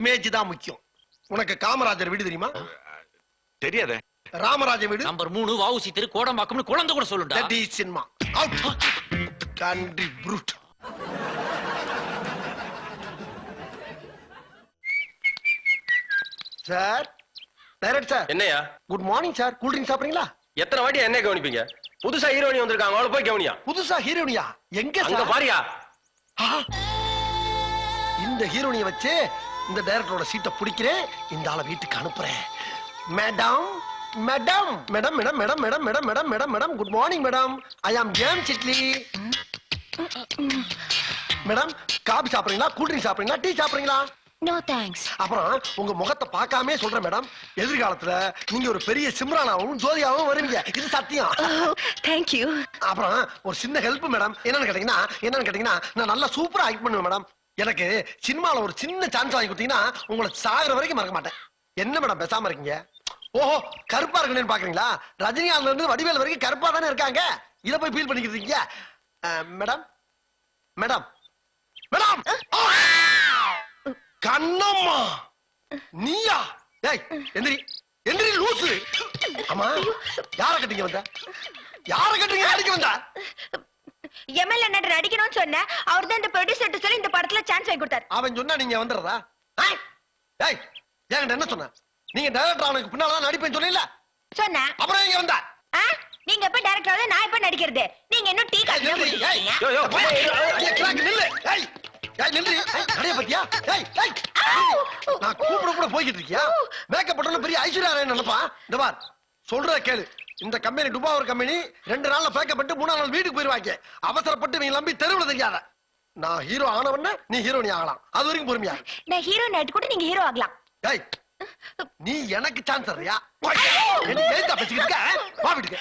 Image தான் முக்கியம். உனக்கு காமராஜர் வீடு தெரியுமா? தெரியாதே. ராமராஜ வீடு நம்பர் 3 வாவுசி தெரு கோடம்பாக்கம்னு குழந்தை கூட சொல்லுடா. That is cinema. Out. Country brute. Sir, direct sir. என்னையா? Good morning sir. Cool drink சாப்பிடுறீங்களா? எத்தனை வாட்டி என்ன கவனிப்பீங்க? புதுசா ஹீரோயினி வந்திருக்காங்க, அவளை போய் கவனியா. புதுசா ஹீரோயினியா? எங்க அங்க சார்? பாரியா. இந்த ஹீரோயினியை வச்சு இந்த டைரக்டரோட சீட்டை பிடிக்கிறேன், இந்த ஆளை வீட்டுக்கு அனுப்புறேன். Madam madam madam madam madam madam madam madam madam madam good morning madam. I am ஜேம் சிட்லி. மேடம், காபி சாப்பிடுறீங்களா, கூல் ட்ரிங்க் சாப்பிடுறீங்களா, டீ சாப்பிடுறீங்களா? No thanks. அப்புறம் உங்க முகத்தை பார்க்காம சொல்றேன் மேடம், எதிர்காலத்துல நீங்க ஒரு பெரிய சிம்ரானாவும் ஜோதியாவும் வருவீங்க, இது சத்தியம். Thank you. அப்புறம் ஒரு சின்ன ஹெல்ப் மேடம், என்னன்னு கேட்டீங்கன்னா நான் நல்லா சூப்பரா ஆக்ட் பண்ணுவேன் மேடம். எனக்கு சினிமால ஒரு சின்ன சான்ஸ் வாங்கி கொடுத்தீங்கன்னா உங்களை சாகுற வரைக்கும் மறக்க மாட்டேன். என்ன மேடம் பேசாம இருக்கீங்க? ஓஹோ, கருப்பா இருக்கணும்னு பாக்குறீங்களா? ரஜினிகாந்த்ல இருந்து வடிவேல் வரைக்கும் கருப்பா தானே இருக்காங்க, இத போய் ஃபீல் பண்ணிக்கிறீங்க. மேடம் மேடம் மேடம் கண்ணம்மா, நீயா? ஏய், எந்திரி எந்திரி லூசு. அம்மா, யார கட்டிங்க வந்த? யார கட்டிங்க அடிக்க வந்த? எம்எல்ஏ நடிகர் அடிக்கணும்னு சொன்ன, அவர்தான் இந்த ப்ரொடியூசர் சொல்லி இந்த படத்துல சான்ஸ் வாங்கி கொடுத்தாரு. அவன் சொன்னா நீங்க வந்துறதா? ஏய், ஏன் என்ன சொன்ன? நீங்க டைரக்டர் அவனுக்கு பின்னால தான் நடிப்பேன்னு சொன்னீல்ல? சொன்ன. அப்புறம் எங்க வந்த? நீங்க எப்ப டைரக்டர் ஆகுது, நான் எப்ப நடிக்கிறது? நீங்க இன்னும் டீ காஃபி தான் குடிக்கிறீங்க. நில்லு. ஏய், ஏய் நில்லு. கடைய பத்தியா? ஏய் ஏய், நான் கூப்பிட போய்கிட்டு இருக்கியா? மேக்கப் போட்டல பெரிய ஐஸ்வர்யா ராய் நினைப்பா. இந்த பார், சொல்றத கேளு. இந்த கம்பெனி டுபாவர் கம்பெனி 2 நாள்ல பேக்கப் பண்ணிட்டு 3 நாள் வீட்டுக்கு போயிருவாங்க. அவசரப்பட்டு நீங்க நம்பி தெருவுல தெரியாத. நான் ஹீரோ ஆனவன நீ ஹீரோனி ஆகலாம், அது வரைக்கும் பொறுமையா. நான் ஹீரோ நடிட்டு கூட நீங்க ஹீரோ ஆகலாம். ஏய், நீ எனக்கு சான்ஸ் தர்றியா? என்ன ஏதா பேசிக்கிட்டு இருக்க? வா வீட்டுக்கு.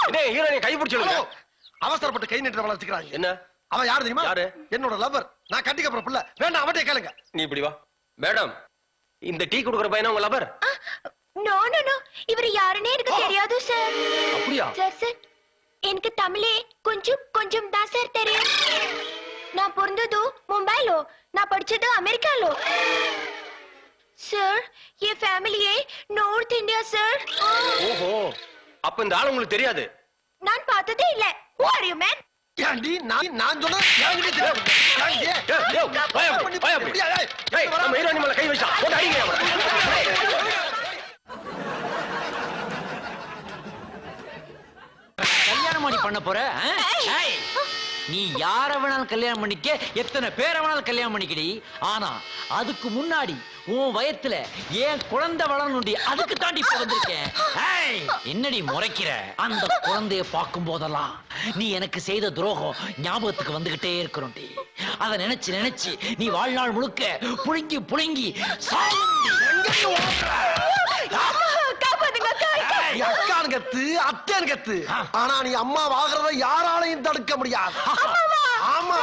என்ன ஹீரோயினி கை பிடிச்சிடுங்க. அவசரப்பட்டு கை நீட்டுறவள வச்சுக்கிறாங்க. என்ன? அவன் யாரு தெரியுமா? யாரு? என்னோட லவர். நான் கட்டிக்க போற பிள்ளை. வேண்டாம், அவட்டே கேளுங்க. நீ இப்படி வா. மேடம், இந்த டீ குடுக்குற பையனா உங்க லவர்? நோ நோ நோ, இவர் யாருன்னே எனக்கு தெரியாது சார். அப்படியா? சார் எனக்கு தமிழே கொஞ்சம் கொஞ்சம் தான் சார் தெரியும். நான் பிறந்தது மும்பைல, நான் படிச்சது அமெரிக்கால. சார், ये ஃபேமிலியே நார்த் இந்தியா சார். ஓஹோ, அப்ப இந்த ஆளு உங்களுக்கு தெரியாது? நான் பார்த்ததே இல்ல. Who are you man? ஏண்டி நான் சொன்னா ஏங்கிட்ட தெரியாது. ஏண்டி? ஏய், நம்ம ஹீரோயினி மேல கை வச்சா போட்டு அடிங்க அவனை. கல்யாணம் பண்ண போற? நீ யார வேணாலும் கல்யாணம் பண்ணிக்க, எத்தனை பேரை வேணாலும் கல்யாணம் பண்ணிக்கடி. ஆனா அதுக்கு முன்னாடி உன் வயத்துல ஏன் குழந்தை வளரணும்டி, அதுக்கு தாண்டி வந்திருக்கேன். என்னடி முறைக்கிற? அந்த குழந்தைய பார்க்கும் போதெல்லாம் நீ எனக்கு செய்த துரோகம் ஞாபகத்துக்கு வந்துகிட்டே இருக்கிறோம்டி. அதை நினைச்சு நினைச்சு நீ வாழ்நாள் முழுக்க புழுங்கி புழுங்கி அக்கானுங்கத்து அத்தேனுங்கத்து. ஆனா நீ அம்மா வாங்குறத யாராலையும் தடுக்க முடியாது. ஆமா,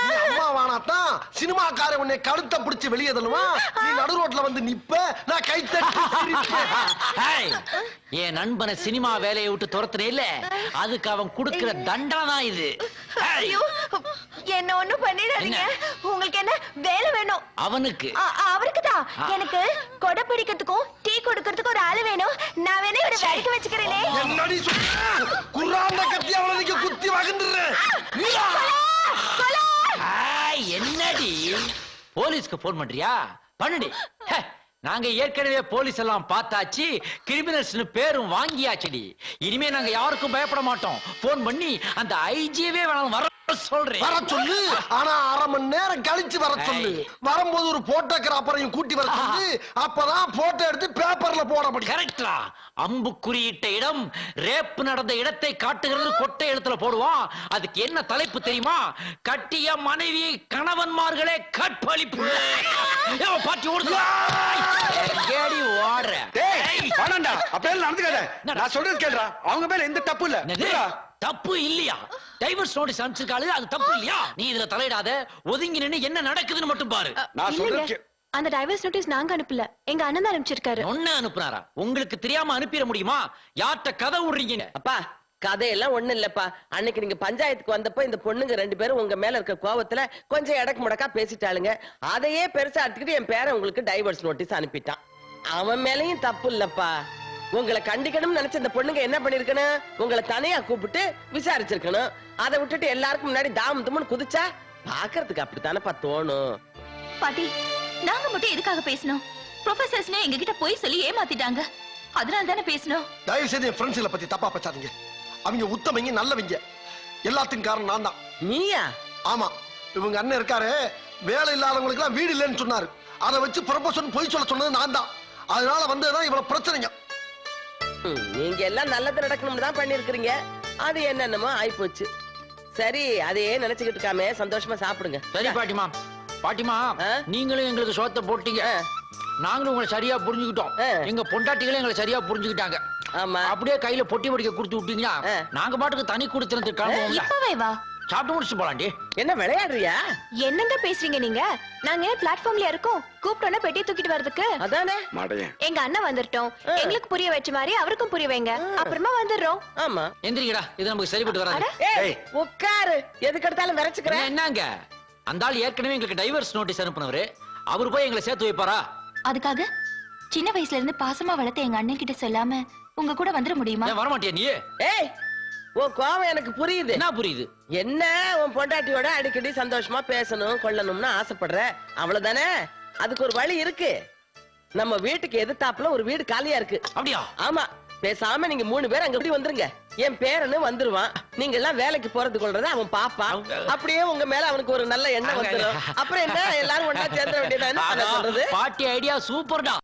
நீ அம்மா வானாத்தான் சினிமாக்கார உன்னை கழுத்தை பிடிச்சு வெளியே தள்ளுவா. நீ நடு ரோட்ல வந்து நிப்ப, நான் கை தட்டி. என் நண்பனை சினிமா வேலையை விட்டு துரத்துறே இல்ல, அதுக்கு அவன் கொடுக்கிற தண்டனை தான் இது. என்ன ஒண்ணும் பண்ணிடாதீங்க. உங்களுக்கு என்ன வேலை வேணும்? அவனுக்கு அவருக்கு தான். எனக்கு கொடை பிடிக்கிறதுக்கும் டீ கொடுக்கிறதுக்கும் ஒரு ஆளு வேணும். நான் வேணா ஒரு வேலைக்கு வச்சுக்கிறேனே. என்னடி சொல்ற? குர்ஆன்ல கத்தி அவளை நீங்க குத்தி வகந்துறேன். என்னடி போலீஸ்க்கு போன் பண்றியா? பண்ணுடி. நாங்க ஏற்கனவே போலீஸ் எல்லாம் பார்த்தாச்சு, கிரிமினல்ஸ் பேரும் வாங்கியாச்சுடி. இனிமே நாங்க யாருக்கும் பயப்பட மாட்டோம். போன் பண்ணி அந்த ஐஜிவே வேணாலும் வர சொல்றேன். வர சொல்லு, ஆனா 1/2 மணி நேரம் கழிச்சு வர சொல்லு. வரும்போது ஒரு போட்டோகிராஃபரையும் கூட்டி வர சொல்லு. அப்பதான் போட்டோ எடுத்து பேப்பர்ல போட முடியும். கரெக்டா? அம்புக்குறியிட்ட இடம் ரேப் நடந்த இடத்தை காட்டுகிறது கொட்டை எழுத்துல போடுவான். அதுக்கு என்ன தலைப்பு தெரியுமா? கட்டிய மனைவி கணவன்மார்களே கற்பழிப்பு. பாட்டி ஓடுது. கேடி ஓடுற. வேணாண்டா, அப்பெல்லாம் நடந்துக்காத. நான் சொல்றது கேளுடா. அவங்க மேல எந்த தப்பு இல்ல. தப்பு இல்லையா? டைவர்ஸ் நோட்டீஸ் அனுப்பிச்சிருக்காளு, அது தப்பு இல்லையா? நீ இதுல தலையிடாத, ஒதுங்கி நின்னு என்ன நடக்குதுன்னு மட்டும் பாரு. நான் சொல்றது அந்த டைவர்ஸ் நோட்டீஸ் நாங்க அனுப்பல, எங்க அண்ணன் தான் அனுப்பிச்சிருக்காரு. ஒண்ணு அனுப்புனாரா? உங்களுக்கு தெரியாம அனுப்பிட முடியுமா? யார்கிட்ட கதை விடுறீங்க? அப்பா, கதையெல்லாம் ஒண்ணு இல்லப்பா. அன்னைக்கு நீங்க பஞ்சாயத்துக்கு வந்தப்ப இந்த பொண்ணுங்க 2 பேரும் உங்க மேல இருக்க கோவத்துல கொஞ்சம் எடக்கு முடக்கா பேசிட்டாளுங்க. அதையே பெருசா எடுத்துக்கிட்டு என் பேரன் உங்களுக்கு டைவர்ஸ் நோட்டீஸ் அனுப்பிட்டான். அவன் மேலயும் தப்பு இல்லப்பா. உங்களை கண்டிக்கணும்னு நினைச்ச இந்த பொண்ணுங்க என்ன பண்ணிருக்கணும், உங்களை தனியா கூப்பிட்டு விசாரிச்சிருக்கணும். அதை விட்டுட்டு எல்லாருக்கும் முன்னாடி தாம் தும்னு குதிச்சா பாக்குறதுக்கு அப்படித்தானப்பா தோணும். பாட்டி, நாங்க மட்டும் எதுக்காக பேசணும்? ப்ரொஃபசர்ஸ்னே எங்க கிட்ட போய் சொல்லி ஏமாத்திட்டாங்க. அதனால தானே பேசணும். தயவு செய்து என் ஃப்ரெண்ட்ஸ்களை பத்தி தப்பா பேசாதீங்க. அவங்க உத்தமங்க, நல்லவங்க. எல்லாத்துக்கும் காரணம் நான் தான். நீயா? ஆமா, இவங்க அண்ணன் இருக்காரு, வேலை இல்லாதவங்களுக்கு எல்லாம் வீடு இல்லைன்னு சொன்னாரு. அதை வச்சு ப்ரொபோசல் பொய் சொல்ல சொன்னது நான் தான். அதனால வந்ததுதான் இவ்வளவு பிரச்சனைங்க. நீங்க எல்லாம் நல்லது நடக்கணும்னு தான் பண்ணிருக்கீங்க. அது என்னென்னமோ ஆயிப்போச்சு. சரி, அதையே நினைச்சுக்கிட்டு இருக்காம சந்தோஷமா சாப்பிடுங்க. சரி பாட்டிமா. பாட்டிமா, நீங்களும் எங்களுக்கு சோத்தை போட்டீங்க, நாங்களும் உங்களை சரியா புரிஞ்சுக்கிட்டோம். எங்க பொண்டாட்டிகளும் எங்களை சரியா புரிஞ்சுக்கிட்டாங்க. ஆமா, அப்படியே கையில பொட்டி படிக்க கொடுத்து விட்டீங்கன்னா நாங்க பாட்டுக்கு தனி கொடுத்துறதுக்கு காரணம் இப்பவே வா. சாப்பிட்டு முடிச்சு போலாண்டி. என்ன விளையாடுறியா? என்னங்க பேசுறீங்க நீங்க? நாங்க பிளாட்ஃபார்ம்ல இருக்கோம், கூப்பிட்டோன்னா பெட்டி தூக்கிட்டு வர்றதுக்கு. அதானே மாடையன். எங்க அண்ணன் வந்துட்டோம், எங்களுக்கு புரிய வச்ச மாதிரி அவருக்கும் புரிய வைங்க, அப்புறமா வந்துடுறோம். ஆமா. எந்திரிக்கடா, இது நமக்கு சரிப்பட்டு வராது. ஏய், உட்காரு. எதுக்கு எடுத்தாலும் விரைச்சுக்கிறேன். என்னங்க, அந்த ஆள் ஏற்கனவே எங்களுக்கு டைவர்ஸ் நோட்டீஸ் அனுப்புனவரு, அவர் போய் எங்களை சேர்த்து வைப்பாரா? அதுக்காக சின்ன வயசுல இருந்து பாசமா வளர்த்த எங்க அண்ணன் கிட்ட சொல்லாம உங்க கூட வந்துட முடியுமா? ஏன் வரமாட்டியா நீ? ஏய், உன் கோவம் எனக்கு புரியுது. என்ன புரியுது? என்ன, உன் பொண்டாட்டியோட அடிக்கடி சந்தோஷமா பேசணும் கொள்ளணும்னு ஆசைப்படுற, அவ்வளவுதானே? அதுக்கு ஒரு வழி இருக்கு. நம்ம வீட்டுக்கு எதிர்த்தாப்புல ஒரு வீடு காலியா இருக்கு. அப்படியா? ஆமா, பேசாம நீங்க 3 பேர் அங்க இப்படி வந்துருங்க. என் பேரனு வந்துருவான். நீங்க எல்லாம் வேலைக்கு போறது கொள்றத அவன் பாப்பான். அப்படியே உங்க மேல அவனுக்கு ஒரு நல்ல எண்ணம் வந்துடும். அப்புறம் என்ன, எல்லாரும் ஒண்ணா சேர்ந்துட வேண்டியதா? என்ன பண்ண சொல்றது? பாட்டி ஐடியா சூப்பர்டா.